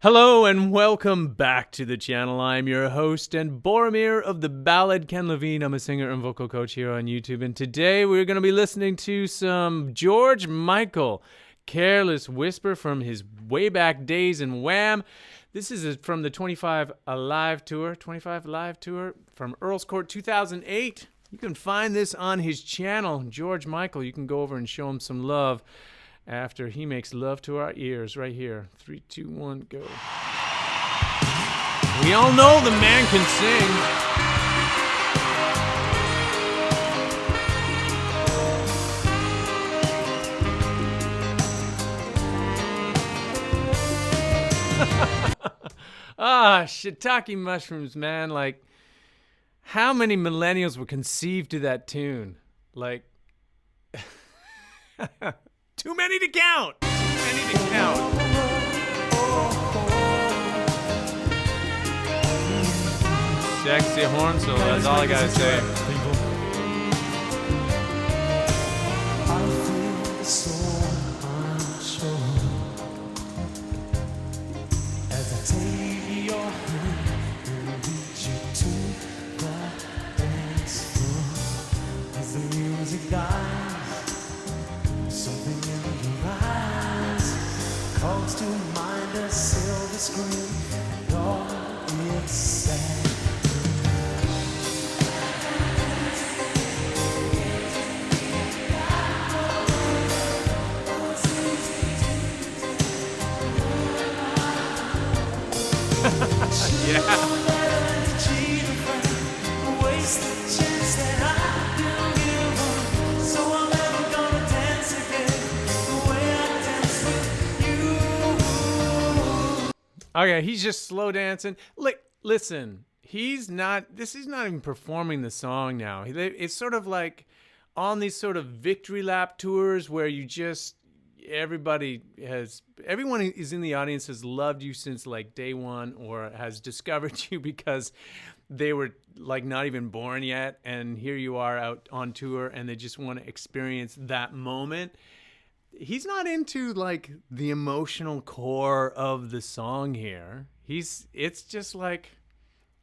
Hello and welcome back to the channel. I'm your host and Boromir of the Ballad Ken Levine. I'm a singer and vocal coach here on YouTube, and today we're going to be listening to some George Michael, Careless Whisper from his way back days in Wham. This is from the 25 Live Tour from Earl's Court 2008. You can find this on his channel, George Michael. You can go over and show him some love after he makes love to our ears right here. 3, 2, 1, go. We all know the man can sing. Shiitake mushrooms, man. Like, how many millennials were conceived to that tune? Like, too many to count. Sexy horn solo, that's all I gotta say. I feel so unsure as I take your hand and lead you to the dance floor. As the music dies, something in your eyes calls to mind a silver screen, and all it's sad. Okay, he's just slow dancing. Listen, this is not even performing the song now. It's sort of like on these sort of victory lap tours where everyone is in the audience has loved you since like day one, or has discovered you because they were like not even born yet, and here you are out on tour and they just want to experience that moment. He's not into like the emotional core of the song here. It's just like,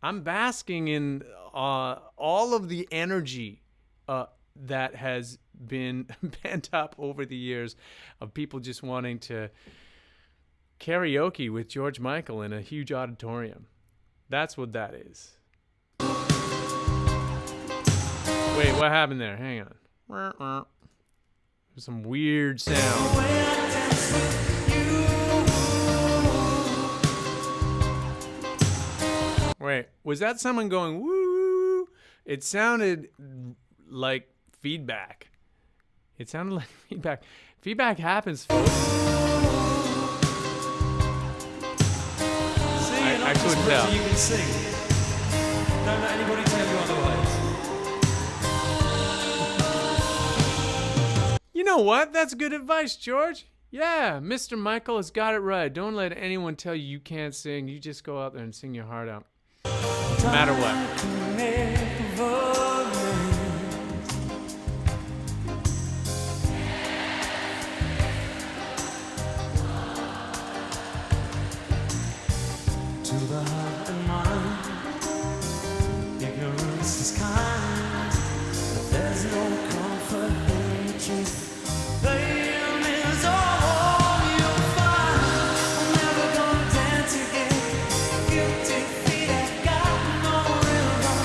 I'm basking in all of the energy that has been pent up over the years of people just wanting to karaoke with George Michael in a huge auditorium. That's what that is. Wait, what happened there? Hang on. There's some weird sound. Wait, was that someone going woo? It sounded like feedback. Feedback happens, folks. I couldn't tell. You can sing. Don't let anybody tell you otherwise. You know what? That's good advice, George. Yeah, Mr. Michael has got it right. Don't let anyone tell you you can't sing. You just go out there and sing your heart out. No matter what. To the heart and mind, ignorance is kind, but there's no comfort in the truth. Blame is all you'll find. I'm never gonna dance again. Guilty feet have got no rhythm.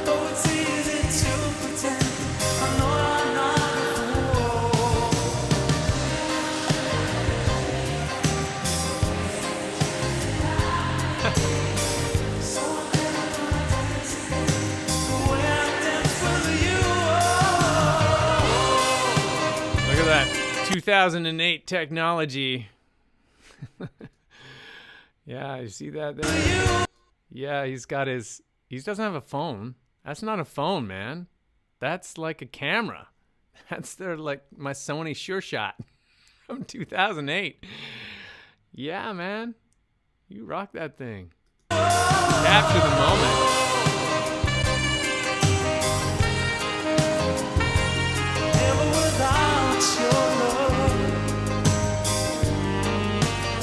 Though it's easy to pretend, I know I'm not a fool. Look at that 2008 technology. Yeah, you see that there? Yeah, he doesn't have a phone. That's not a phone, man. That's like a camera. That's like my Sony Sure Shot from 2008. Yeah, man. You rock that thing. Capture the moment. Never without your love.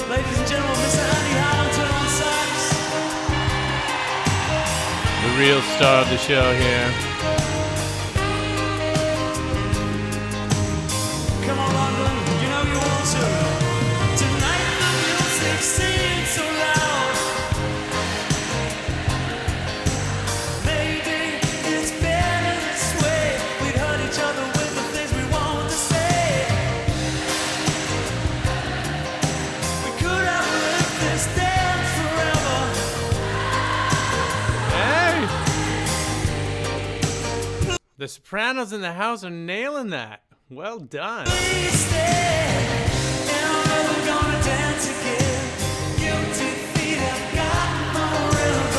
Ladies and gentlemen, Mr. Andy Hamilton. real star of the show here. Come on, London, you know you want to. Tonight the music seems so loud. Maybe it's better this way. We'd hurt each other with the things we want to say. We could have lived this dance forever. Hey! The Sopranos in the house are nailing that. Well done. Please stay, and I'm never gonna dance again. Guilty feet have got no rhythm,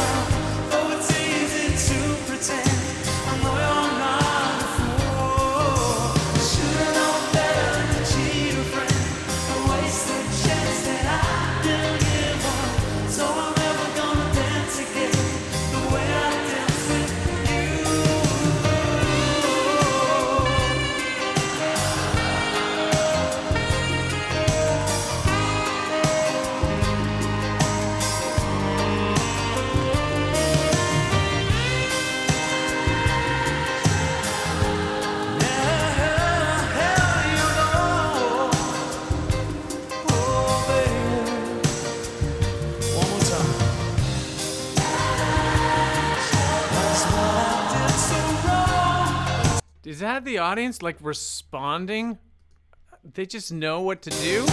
though it's easy to pretend. I know you're not a fool. Should've known better than to cheat a friend and waste the chance that I didn't give up. So I'm never gonna dance again the way I danced with you. Is that the audience like responding? They just know what to do?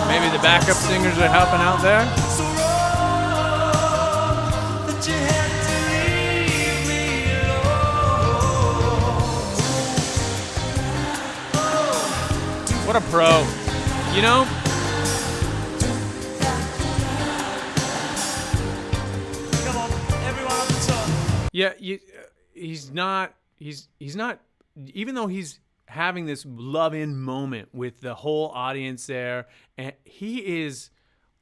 Maybe the backup singers are helping out there? What a pro. You know? Come on, everyone up the top. Yeah, he's not, even though he's having this love-in moment with the whole audience there, and he is,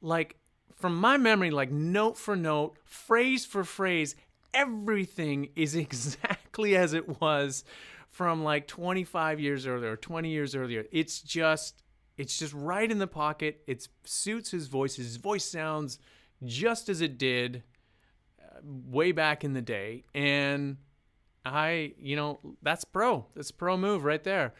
like, from my memory, like, note for note, phrase for phrase, everything is exactly as it was from, like, 25 years earlier, 20 years earlier. It's just right in the pocket. It suits his voice. His voice sounds just as it did way back in the day, and that's pro. That's a pro move right there.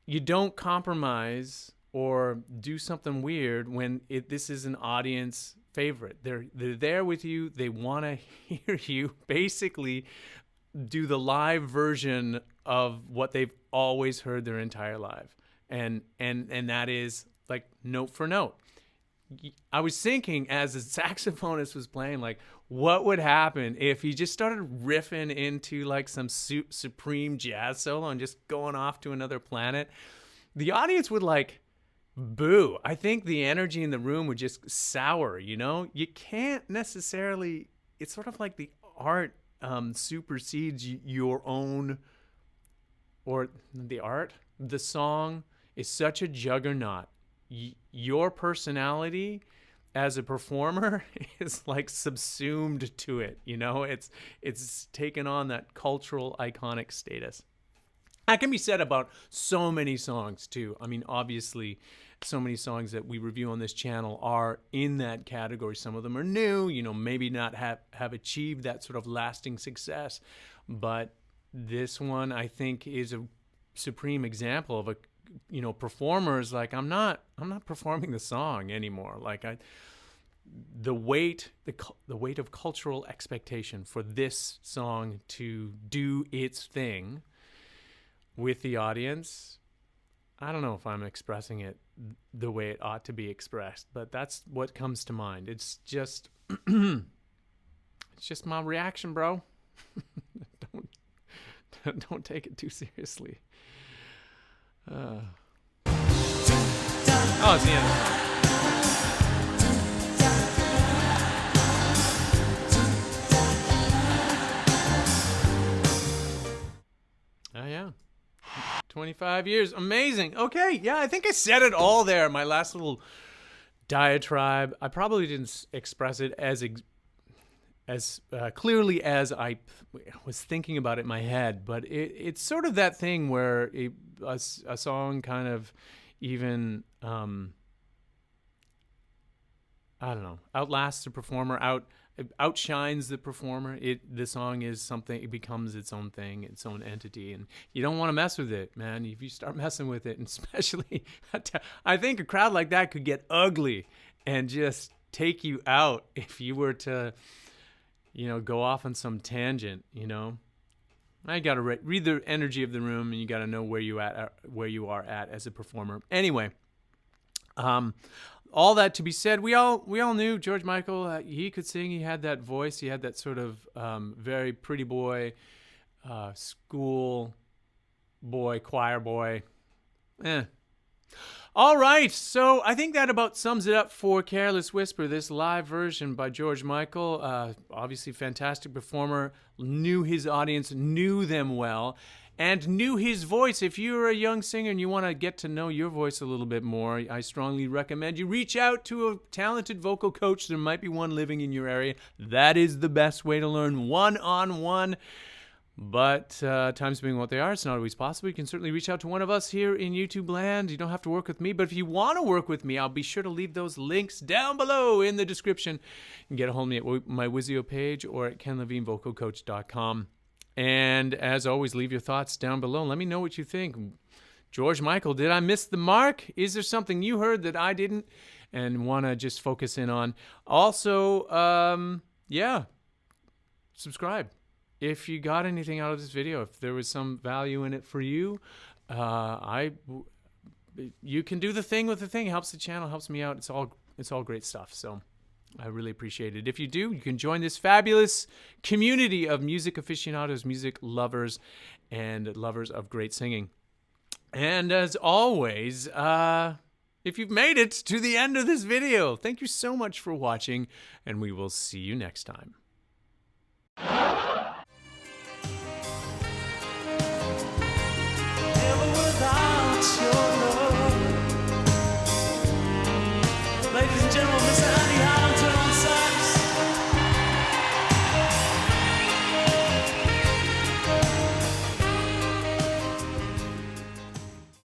You don't compromise or do something weird when this is an audience favorite. They're there with you. They want to hear you basically do the live version of what they've always heard their entire life, and that is like note for note. I was thinking as the saxophonist was playing, like, what would happen if he just started riffing into like some supreme jazz solo and just going off to another planet? The audience would like boo. I think the energy in the room would just sour, you know? You can't necessarily, it's sort of like the art supersedes your own, or the art, the song is such a juggernaut. Your personality as a performer is like subsumed to it, you know? It's taken on that cultural iconic status. That can be said about so many songs too. I mean, obviously, so many songs that we review on this channel are in that category. Some of them are new, you know, maybe not have achieved that sort of lasting success. But this one, I think, is a supreme example of a, you know, performers like, I'm not performing the song anymore. Like the weight of cultural expectation for this song to do its thing with the audience, I don't know if I'm expressing it the way it ought to be expressed, but that's what comes to mind. It's just it's just my reaction, bro. Don't take it too seriously. Oh, it's the end. Oh, yeah. 25 years. Amazing. Okay. Yeah, I think I said it all there. My last little diatribe. I probably didn't express it as clearly as I was thinking about it in my head, but it's sort of that thing where a song kind of even, I I don't know, outlasts the performer, outshines the performer. The song is something, it becomes its own thing, its own entity, and you don't want to mess with it, man. If you start messing with it, and especially I think a crowd like that could get ugly and just take you out if you were to, go off on some tangent. I got to read the energy of the room, and you got to know where you are at as a performer. Anyway, all that to be said, we all knew George Michael. He could sing. He had that voice. He had that sort of very pretty boy, school boy, choir boy. All right, so I think that about sums it up for Careless Whisper, this live version by George Michael. Obviously, fantastic performer, knew his audience, knew them well, and knew his voice. If you're a young singer and you want to get to know your voice a little bit more, I strongly recommend you reach out to a talented vocal coach. There might be one living in your area. That is the best way to learn one-on-one. But times being what they are, it's not always possible. You can certainly reach out to one of us here in YouTube land. You don't have to work with me, but if you want to work with me, I'll be sure to leave those links down below in the description. You can get a hold of me at my Wizio page or at kenlevinevocalcoach.com. And as always, leave your thoughts down below. Let me know what you think. George Michael, did I miss the mark? Is there something you heard that I didn't and want to just focus in on? Also, subscribe. If you got anything out of this video, if there was some value in it for you, you can do the thing with the thing. It helps the channel, helps me out. It's all great stuff. So I really appreciate it. If you do, you can join this fabulous community of music aficionados, music lovers, and lovers of great singing. And as always, if you've made it to the end of this video, thank you so much for watching, and we will see you next time. Never without your love.